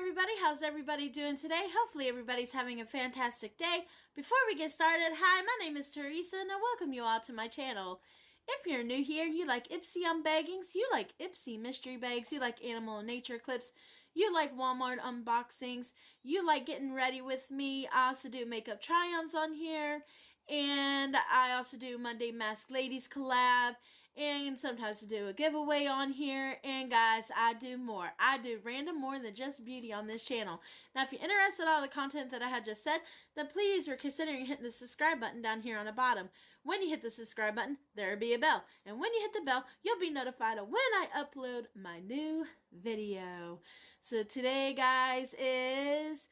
everybody. How's everybody doing today? Hopefully everybody's having a fantastic day. Before we get started, hi, my name is Teresa and I welcome you all to my channel. If you're new here, you like Ipsy unbaggings, you like Ipsy mystery bags, you like animal and nature clips, you like Walmart unboxings, you like getting ready with me. I also do makeup try-ons on here, and I also do Monday Mask Ladies collab, and sometimes I do a giveaway on here. And guys, I do more. I do random more than just beauty on this channel. Now, if you're interested in all the content that I had just said, then please consider hitting the subscribe button down here on the bottom. When you hit the subscribe button, there will be a bell. And when you hit the bell, you'll be notified of when I upload my new video. So today, guys, is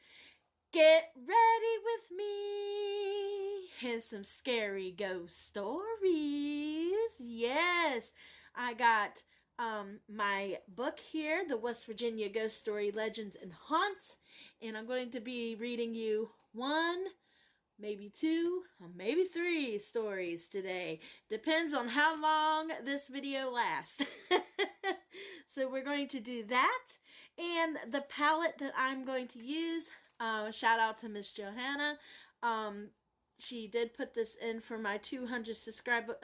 get ready with me and some scary ghost stories. Yes, I got my book here, the West Virginia Ghost Story Legends and Haunts, and I'm going to be reading you one, maybe two, or maybe three stories today. Depends on how long this video lasts. So we're going to do that, and the palette that I'm going to use, shout out to Miss Johanna. She did put this in for my 200 subscribers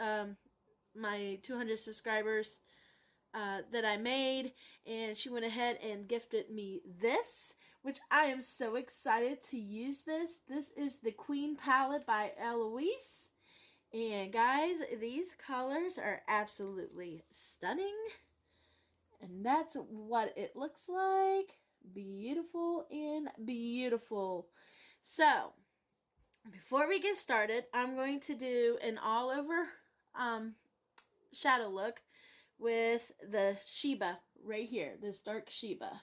that I made, and she went ahead and gifted me this, which I am so excited to use this. This is the Queen palette by ELOISE, and guys, these colors are absolutely stunning, and that's what it looks like. Beautiful and beautiful. So, before we get started, I'm going to do an all-over shadow look with the Sheba right here, this dark Sheba.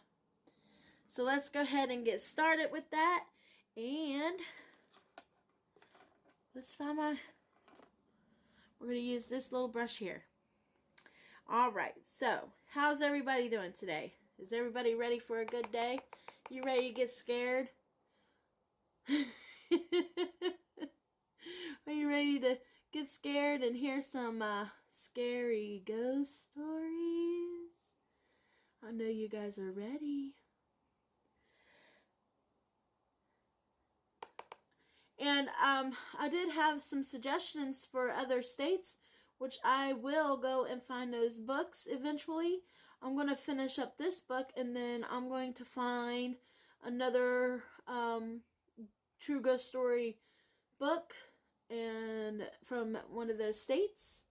So let's go ahead and get started with that. And let's find we're going to use this little brush here. Alright, so how's everybody doing today? Is everybody ready for a good day? You ready to get scared? Are you ready to get scared and hear some scary ghost stories? I know you guys are ready. And I did have some suggestions for other states, which I will go and find those books eventually. I'm going to finish up this book, and then I'm going to find another true ghost story book and from one of those states,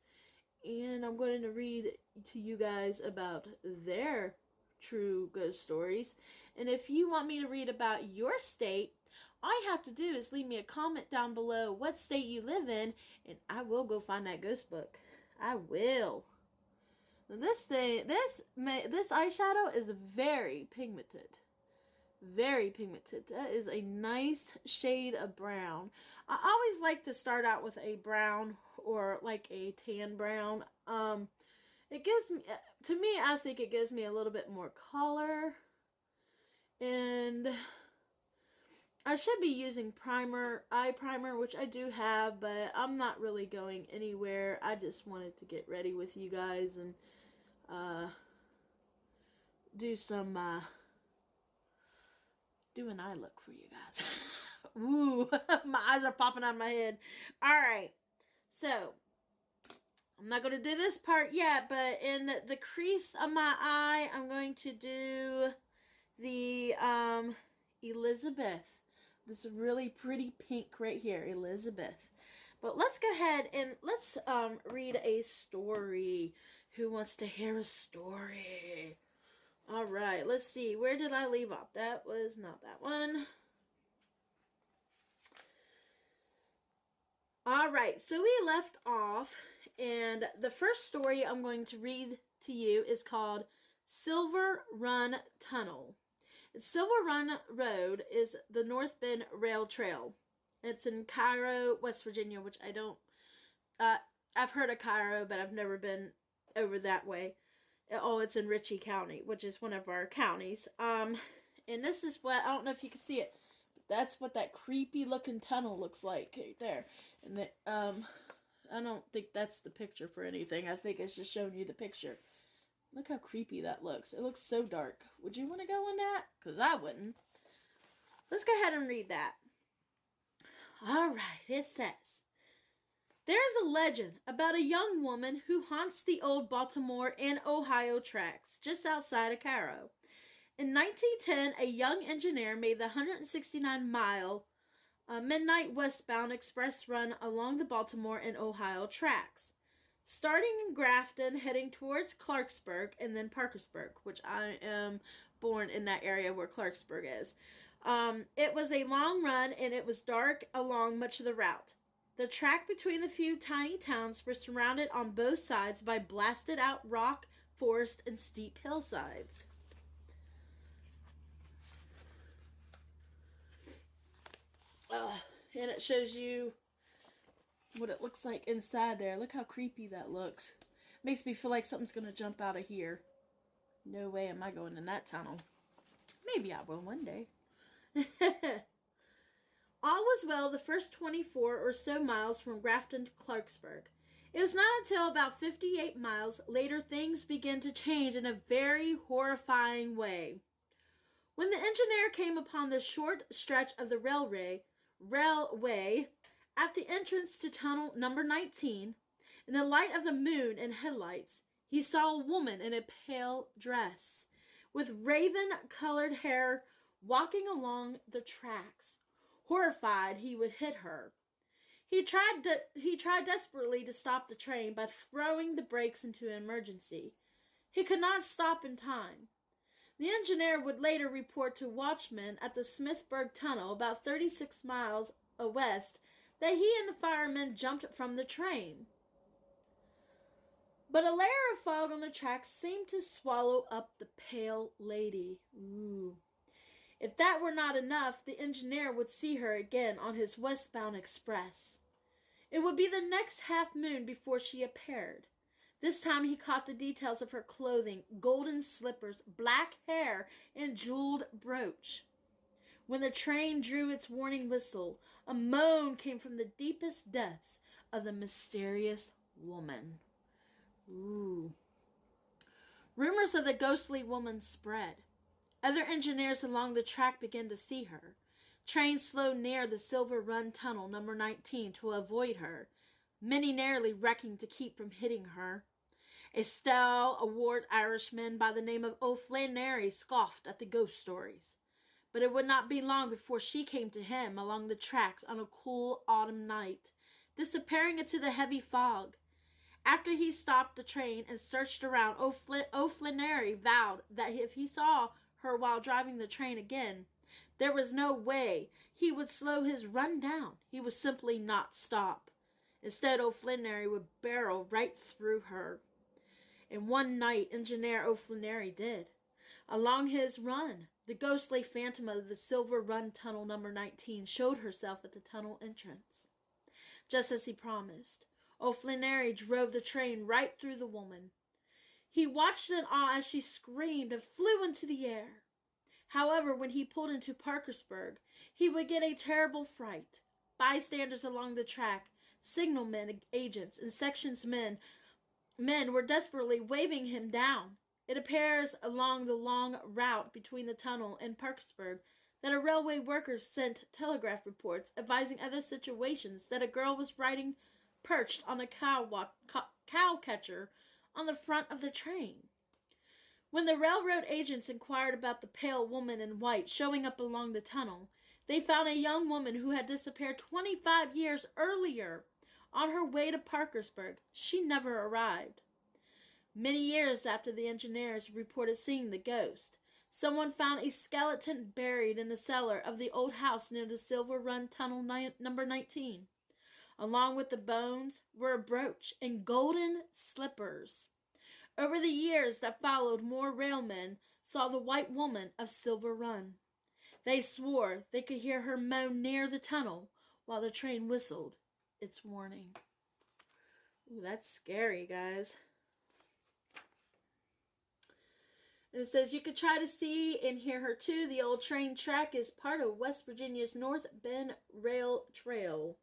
and I'm going to read to you guys about their true ghost stories. And if you want me to read about your state, all you have to do is leave me a comment down below what state you live in, and I will go find that ghost book. I will. Now this eyeshadow is very pigmented. Very pigmented. That is a nice shade of brown. I always like to start out with a brown or like a tan brown. It gives me, to me, I think it gives me a little bit more color. And I should be using eye primer, which I do have, but I'm not really going anywhere. I just wanted to get ready with you guys and do an eye look for you guys. Ooh, my eyes are popping out of my head. Alright, so I'm not going to do this part yet, but in the crease of my eye, I'm going to do the Elizabeth. This really pretty pink right here, Elizabeth. But let's go ahead and let's read a story. Who wants to hear a story? Alright, let's see. Where did I leave off? That was not that one. Alright, so we left off, and the first story I'm going to read to you is called Silver Run Tunnel. Silver Run Road is the North Bend Rail Trail. It's in Cairo, West Virginia, which I don't... I've heard of Cairo, but I've never been over that way. Oh, it's in Ritchie County, which is one of our counties. And this is what... I don't know if you can see it, but that's what that creepy looking tunnel looks like right there. And I don't think that's the picture for anything. I think it's just showing you the picture. Look how creepy that looks. It looks so dark. Would you want to go in that? Because I wouldn't. Let's go ahead and read that. All right, it says, there is a legend about a young woman who haunts the old Baltimore and Ohio tracks just outside of Cairo. In 1910, a young engineer made the 169-mile midnight westbound express run along the Baltimore and Ohio tracks, starting in Grafton, heading towards Clarksburg, and then Parkersburg, which I am born in that area where Clarksburg is. It was a long run, and it was dark along much of the route. The track between the few tiny towns were surrounded on both sides by blasted out rock, forest, and steep hillsides. And it shows you what it looks like inside there. Look how creepy that looks. Makes me feel like something's going to jump out of here. No way am I going in that tunnel. Maybe I will one day. All was well the first 24 or so miles from Grafton to Clarksburg. It was not until about 58 miles later things began to change in a very horrifying way. When the engineer came upon the short stretch of the railway at the entrance to tunnel number 19, in the light of the moon and headlights, he saw a woman in a pale dress, with raven-colored hair, walking along the tracks. Horrified, he would hit her. He tried desperately to stop the train by throwing the brakes into an emergency. He could not stop in time. The engineer would later report to watchmen at the Smithburg Tunnel, about 36 miles west, that he and the firemen jumped from the train. But a layer of fog on the tracks seemed to swallow up the pale lady. Ooh. If that were not enough, the engineer would see her again on his westbound express. It would be the next half moon before she appeared. This time he caught the details of her clothing, golden slippers, black hair, and jeweled brooch. When the train drew its warning whistle, a moan came from the deepest depths of the mysterious woman. Ooh. Rumors of the ghostly woman spread. Other engineers along the track began to see her. Trains slowed near the Silver Run Tunnel, number 19, to avoid her, many narrowly wrecking to keep from hitting her. A stalwart Irishman by the name of O'Flannery scoffed at the ghost stories. But it would not be long before she came to him along the tracks on a cool autumn night, disappearing into the heavy fog. After he stopped the train and searched around, O'Flannery vowed that if he saw her while driving the train again, there was no way he would slow his run down. He would simply not stop. Instead, O'Flannery would barrel right through her. And one night, Engineer O'Flannery did. Along his run, the ghostly phantom of the Silver Run Tunnel number 19 showed herself at the tunnel entrance. Just as he promised, O'Flannery drove the train right through the woman. He watched in awe as she screamed and flew into the air. However, when he pulled into Parkersburg, he would get a terrible fright. Bystanders along the track, signalmen, agents, and sections men were desperately waving him down. It appears along the long route between the tunnel and Parkersburg that a railway worker sent telegraph reports advising other situations that a girl was riding perched on a cow catcher on the front of the train. When the railroad agents inquired about the pale woman in white showing up along the tunnel, they found a young woman who had disappeared 25 years earlier. On her way to Parkersburg, she never arrived. Many years after the engineers reported seeing the ghost, someone found a skeleton buried in the cellar of the old house near the Silver Run Tunnel number 19. Along with the bones were a brooch and golden slippers. Over the years that followed, more railmen saw the white woman of Silver Run. They swore they could hear her moan near the tunnel while the train whistled its warning. Ooh, that's scary, guys. And it says you could try to see and hear her too. The old train track is part of West Virginia's North Bend Rail Trail.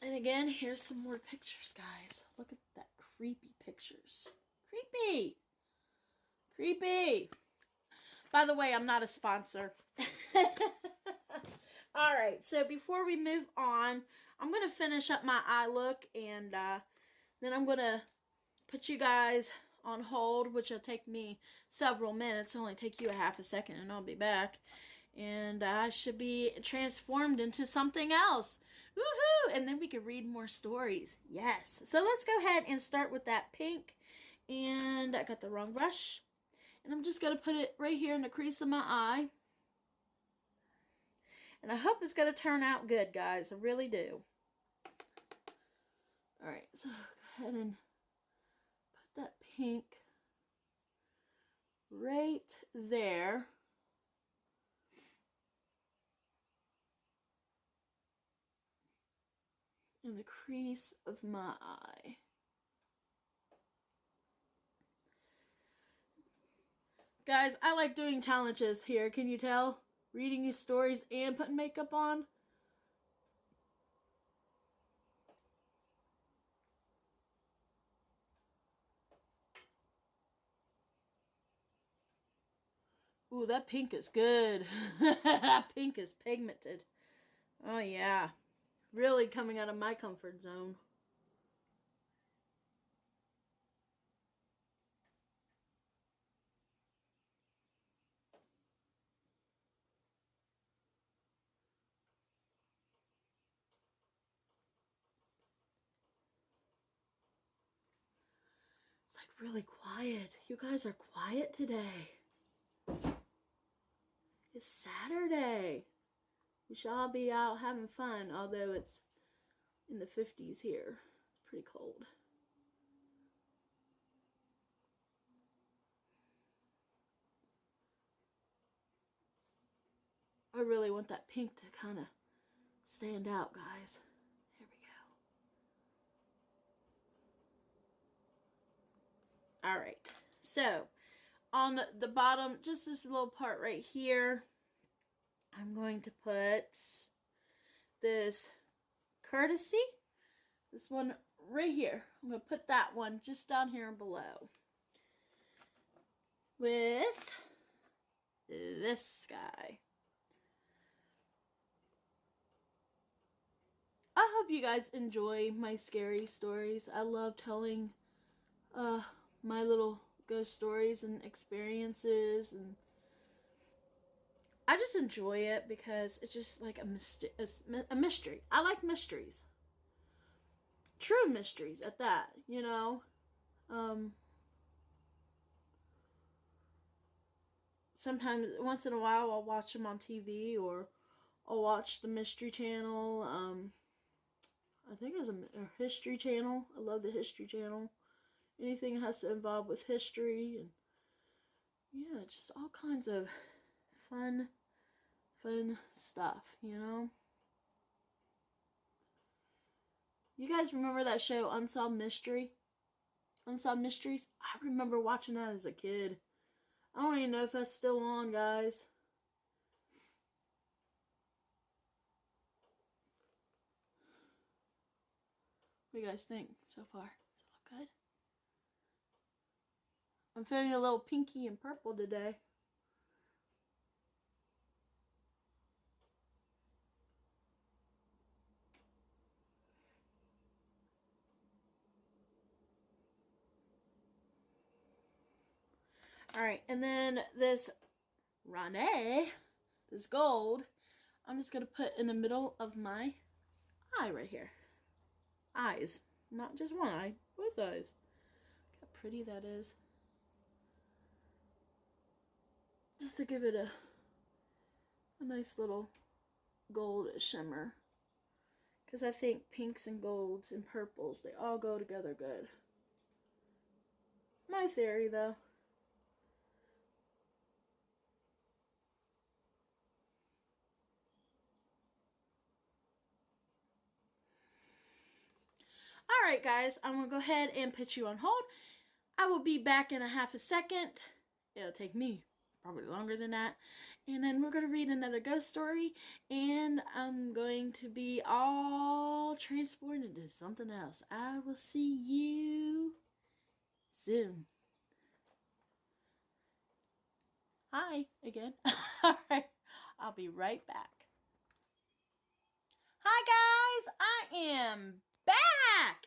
And again, here's some more pictures, guys. Look at that creepy pictures. Creepy. Creepy. By the way, I'm not a sponsor. All right, so before we move on, I'm going to finish up my eye look, and then I'm going to put you guys on hold, which will take me several minutes. It'll only take you a half a second, and I'll be back. And I should be transformed into something else. Woohoo! And then we can read more stories. Yes. So let's go ahead and start with that pink. And I got the wrong brush. And I'm just going to put it right here in the crease of my eye. And I hope it's going to turn out good, guys. I really do. Alright, so go ahead and put that pink right there. In the crease of my eye. Guys, I like doing challenges here. Can you tell? Reading these stories and putting makeup on. Ooh, that pink is good. That pink is pigmented. Oh, yeah. Really coming out of my comfort zone. It's like really quiet. You guys are quiet today. It's Saturday. We should all be out having fun, although it's in the 50s here. It's pretty cold. I really want that pink to kind of stand out, guys. Here we go. All right. So, on the bottom, just this little part right here, I'm going to put this Courtesy. This one right here. I'm going to put that one just down here and below. With this guy. I hope you guys enjoy my scary stories. I love telling my little ghost stories and experiences, and I just enjoy it because it's just like a mystery. I like mysteries. True mysteries at that, you know. Sometimes, once in a while, I'll watch them on TV, or I'll watch the Mystery Channel. I think there's a History Channel. I love the History Channel. Anything that has to involve with history, and yeah, just all kinds of fun stuff, you know. You guys remember that show Unsolved Mysteries? I remember watching that as a kid. I don't even know if that's still on, guys. What do you guys think so far? Does it look good? I'm feeling a little pinky and purple today. Alright, and then this Rane, this gold, I'm just going to put in the middle of my eye right here. Eyes. Not just one eye, both eyes. Look how pretty that is. Just to give it a nice little gold shimmer. Because I think pinks and golds and purples, they all go together good. My theory, though. Alright guys, I'm going to go ahead and put you on hold. I will be back in a half a second. It'll take me probably longer than that. And then we're going to read another ghost story, and I'm going to be all transported into something else. I will see you soon. Hi again. All right, I'll be right back. Hi guys, I am back.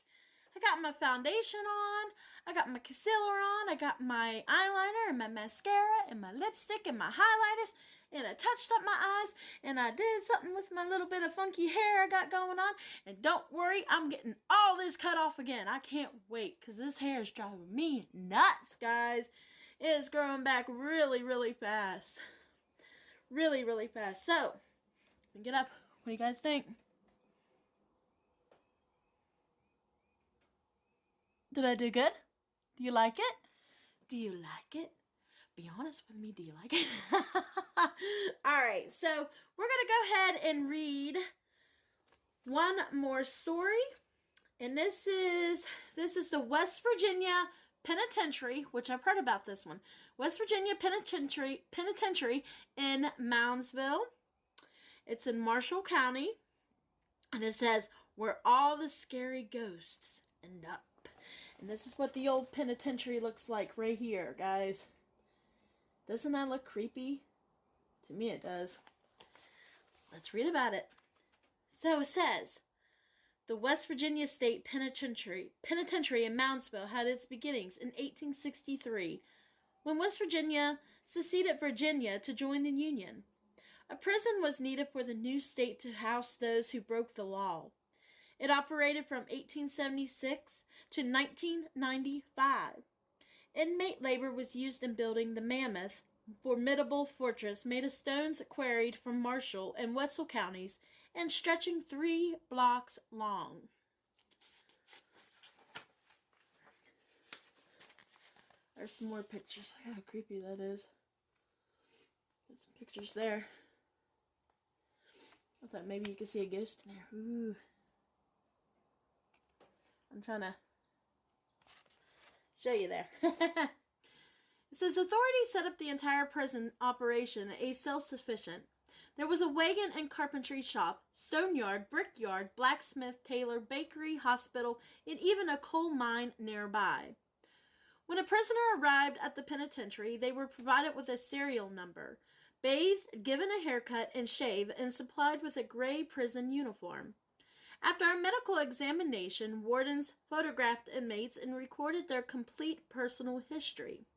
I got my foundation on, I got my concealer on, I got my eyeliner and my mascara and my lipstick and my highlighters, and I touched up my eyes, and I did something with my little bit of funky hair I got going on, and don't worry, I'm getting all this cut off again. I can't wait, because this hair is driving me nuts, guys. It is growing back really, really fast. Really, really fast. So, get up. What do you guys think? Did I do good? Do you like it? Do you like it? Be honest with me, do you like it? Alright, so we're going to go ahead and read one more story. And this is the West Virginia Penitentiary, which I've heard about this one. West Virginia Penitentiary in Moundsville. It's in Marshall County. And it says, where all the scary ghosts end up. And this is what the old penitentiary looks like right here, guys. Doesn't that look creepy? To me it does. Let's read about it. So it says, the West Virginia State Penitentiary in Moundsville had its beginnings in 1863, when West Virginia seceded Virginia to join the Union. A prison was needed for the new state to house those who broke the law. It operated from 1876 to 1995. Inmate labor was used in building the mammoth, formidable fortress made of stones quarried from Marshall and Wetzel counties and stretching 3 blocks long. There's some more pictures. Look how creepy that is. There's some pictures there. I thought maybe you could see a ghost in there. Ooh. I'm trying to show you there. It says, authorities set up the entire prison operation a self-sufficient. There was a wagon and carpentry shop, stone yard, brick yard, blacksmith, tailor, bakery, hospital, and even a coal mine nearby. When a prisoner arrived at the penitentiary, they were provided with a serial number, bathed, given a haircut and shave, and supplied with a gray prison uniform. After a medical examination, wardens photographed inmates and recorded their complete personal history.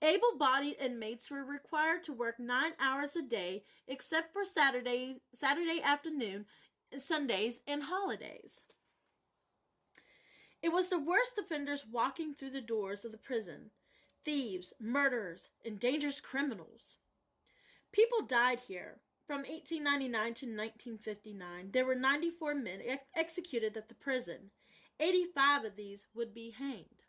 Able-bodied inmates were required to work 9 hours a day, except for Saturday afternoon, Sundays, and holidays. It was the worst offenders walking through the doors of the prison: thieves, murderers, and dangerous criminals. People died here. From 1899 to 1959, there were 94 men executed at the prison. 85 of these would be hanged.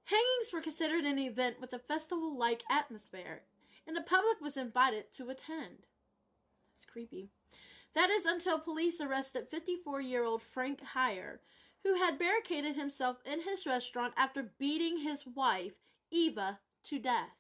Hangings were considered an event with a festival-like atmosphere, and the public was invited to attend. That's creepy. That is until police arrested 54-year-old Frank Heyer, who had barricaded himself in his restaurant after beating his wife, Eva, to death.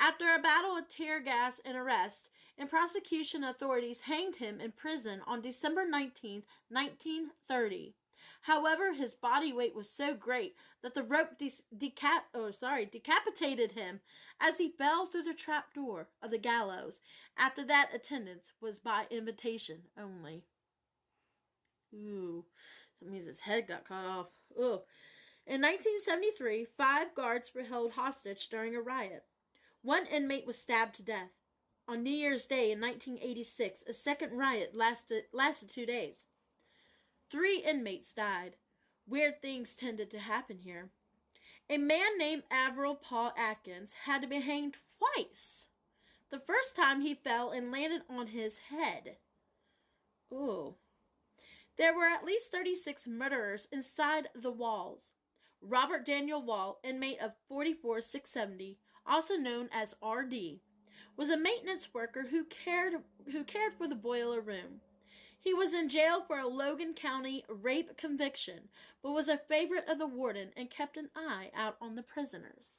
After a battle of tear gas and arrest, and prosecution authorities hanged him in prison on December 19, 1930. However, his body weight was so great that the rope decapitated him as he fell through the trap door of the gallows. After that, attendance was by invitation only. Ooh, that means his head got cut off. Ugh. In 1973, 5 guards were held hostage during a riot. 1 inmate was stabbed to death. On New Year's Day in 1986, a second riot lasted 2 days. 3 inmates died. Weird things tended to happen here. A man named Admiral Paul Atkins had to be hanged twice. The first time he fell and landed on his head. Ooh. There were at least 36 murderers inside the walls. Robert Daniel Wall, inmate of 44670, also known as RD, was a maintenance worker who cared for the boiler room. He was in jail for a Logan County rape conviction, but was a favorite of the warden and kept an eye out on the prisoners.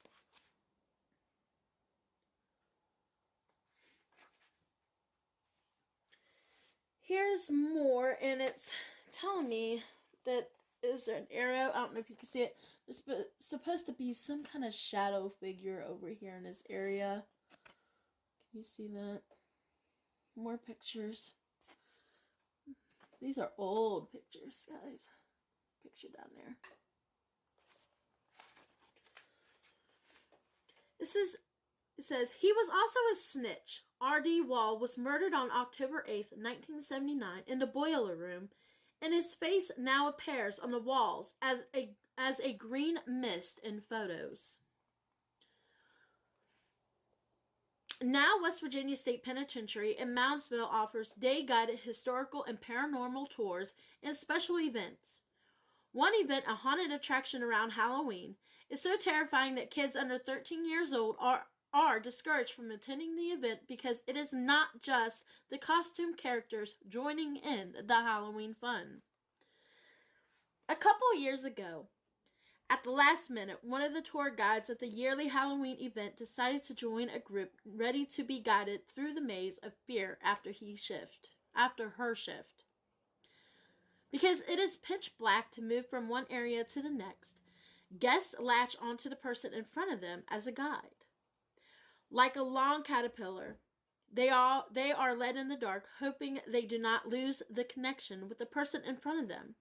is more, and it's telling me that is there an arrow? I don't know if you can see it. There's supposed to be some kind of shadow figure over here in this area. Can you see that? More pictures. These are old pictures, guys. Picture down there. It says, he was also a snitch. R.D. Wall was murdered on October 8th, 1979 in the boiler room, and his face now appears on the walls as a green mist in photos. Now, West Virginia State Penitentiary in Moundsville offers day-guided historical and paranormal tours and special events. One event, a haunted attraction around Halloween, is so terrifying that kids under 13 years old are discouraged from attending the event because it is not just the costume characters joining in the Halloween fun. A couple years ago, at the last minute, one of the tour guides at the yearly Halloween event decided to join a group ready to be guided through the maze of fear after her shift. Because it is pitch black to move from one area to the next, guests latch onto the person in front of them as a guide. Like a long caterpillar, they are led in the dark, hoping they do not lose the connection with the person in front of them.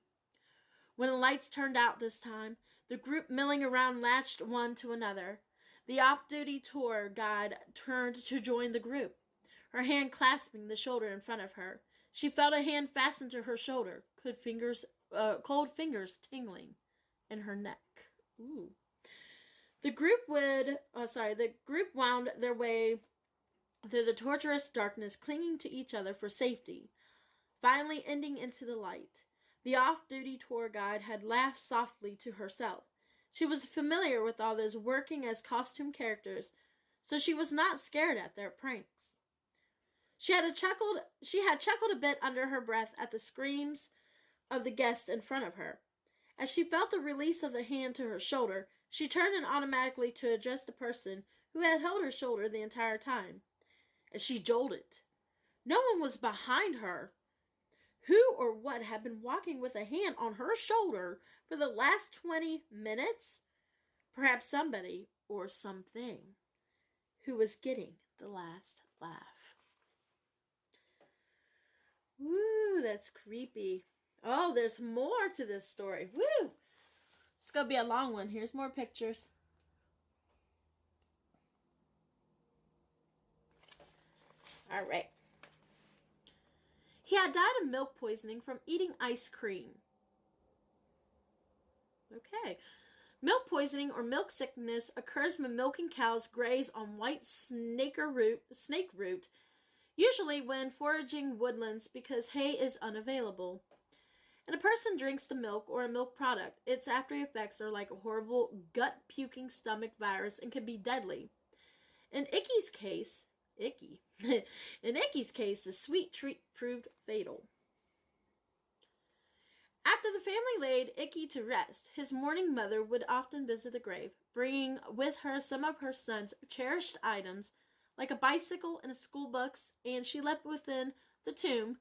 When the lights turned out this time, the group milling around latched one to another. The off-duty tour guide turned to join the group, her hand clasping the shoulder in front of her. She felt a hand fastened to her shoulder, cold fingers tingling in her neck. Ooh. The group wound their way through the torturous darkness, clinging to each other for safety, finally ending into the light. The off-duty tour guide had laughed softly to herself. She was familiar with all those working as costume characters, so she was not scared at their pranks. She had chuckled a bit under her breath at the screams of the guests in front of her. As she felt the release of the hand to her shoulder, she turned and automatically to address the person who had held her shoulder the entire time. As she jolted, no one was behind her. Who or what had been walking with a hand on her shoulder for the last 20 minutes? Perhaps somebody or something who was getting the last laugh. Woo, that's creepy. Oh, there's more to this story. Woo! It's going to be a long one. Here's more pictures. All right. He had died of milk poisoning from eating ice cream. Okay. Milk poisoning or milk sickness occurs when milking cows graze on white snake root, usually when foraging woodlands because hay is unavailable. And a person drinks the milk or a milk product. Its after effects are like a horrible gut-puking stomach virus and can be deadly. In Icky's case, the sweet treat proved fatal. After the family laid Icky to rest, his mourning mother would often visit the grave, bringing with her some of her son's cherished items, like a bicycle and a school bus, and she left within the tomb,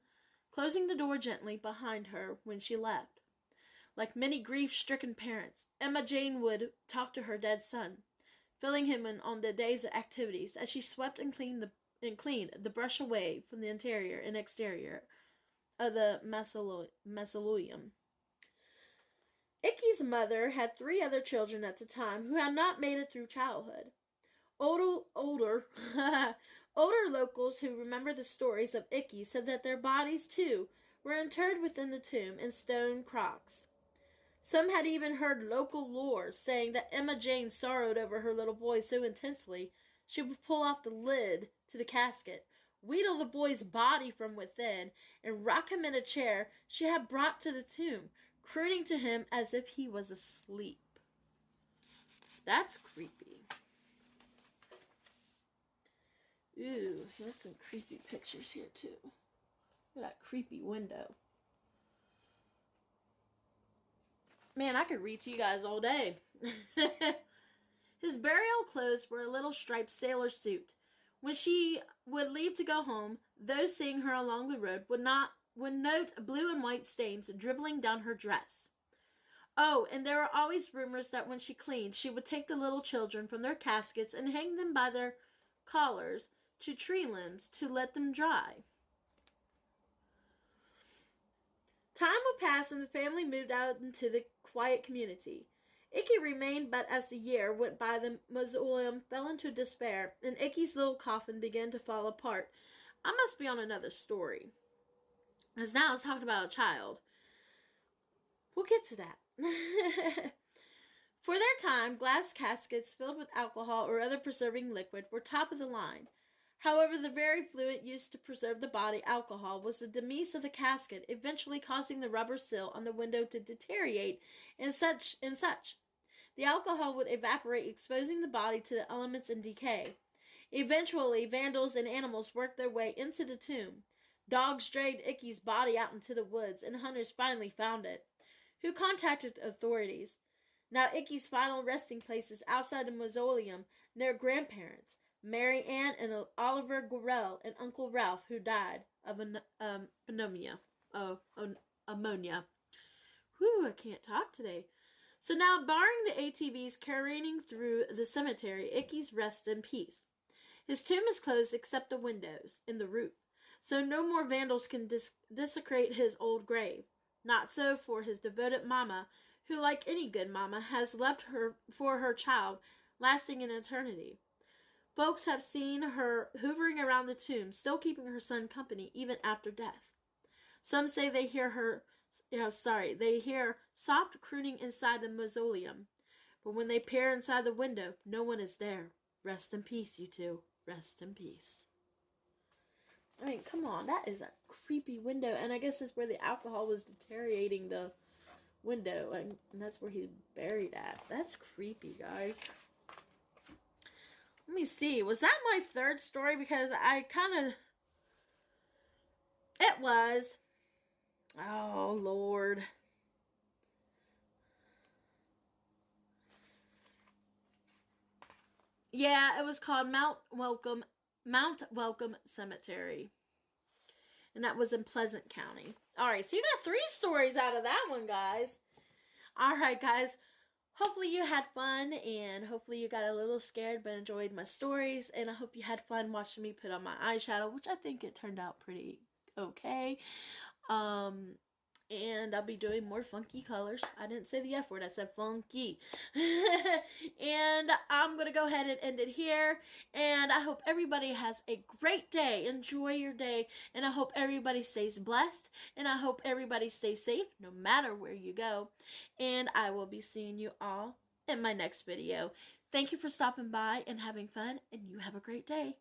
closing the door gently behind her when she left. Like many grief-stricken parents, Emma Jane would talk to her dead son, filling him in on the day's activities as she swept and cleaned the brush away from the interior and exterior of the mausoleum. Icky's mother had 3 other children at the time who had not made it through childhood. Older locals who remember the stories of Icky said that their bodies, too, were interred within the tomb in stone crocks. Some had even heard local lore saying that Emma Jane sorrowed over her little boy so intensely she would pull off the lid to the casket, wheedle the boy's body from within, and rock him in a chair she had brought to the tomb, crooning to him as if he was asleep. That's creepy. Ooh, there's some creepy pictures here, too. Look at that creepy window. Man, I could read to you guys all day. His burial clothes were a little striped sailor suit. When she would leave to go home, those seeing her along the road would not note blue and white stains dribbling down her dress. Oh, and there were always rumors that when she cleaned, she would take the little children from their caskets and hang them by their collars to tree limbs to let them dry. Time would pass and the family moved out into the quiet community. Icky remained, but as the year went by, the mausoleum fell into despair, and Icky's little coffin began to fall apart. I must be on another story, because now it's talking about a child. We'll get to that. For their time, glass caskets filled with alcohol or other preserving liquid were top of the line. However, the very fluid used to preserve the body, alcohol, was the demise of the casket, eventually causing the rubber seal on the window to deteriorate and such. The alcohol would evaporate, exposing the body to the elements and decay. Eventually, vandals and animals worked their way into the tomb. Dogs dragged Icky's body out into the woods, and hunters finally found it, who contacted authorities. Now Icky's final resting place is outside the mausoleum near grandparents, Mary Ann and Oliver Gorell, and Uncle Ralph, who died of ammonia. Whew, I can't talk today. So now, barring the ATVs careening through the cemetery, Icky's rest in peace. His tomb is closed except the windows in the roof, so no more vandals can desecrate his old grave. Not so for his devoted mama, who, like any good mama, has left her for her child, lasting an eternity. Folks have seen her hovering around the tomb, still keeping her son company even after death. Some say they hear they hear soft crooning inside the mausoleum. But when they peer inside the window, no one is there. Rest in peace, you two. Rest in peace. I mean, come on, that is a creepy window. And I guess that's where the alcohol was deteriorating the window. And that's where he's buried at. That's creepy, guys. Let me see. Was that my third story? Because I kind of... It was. Oh, Lord. Yeah, it was called Mount Welcome Cemetery. And that was in Pleasant County. Alright, so you got 3 stories out of that one, guys. Alright, guys. Hopefully you had fun, and hopefully you got a little scared but enjoyed my stories. And I hope you had fun watching me put on my eyeshadow, which I think it turned out pretty okay. And I'll be doing more funky colors. I didn't say the F word, I said funky. And I'm going to go ahead and end it here. And I hope everybody has a great day. Enjoy your day. And I hope everybody stays blessed. And I hope everybody stays safe no matter where you go. And I will be seeing you all in my next video. Thank you for stopping by and having fun. And you have a great day.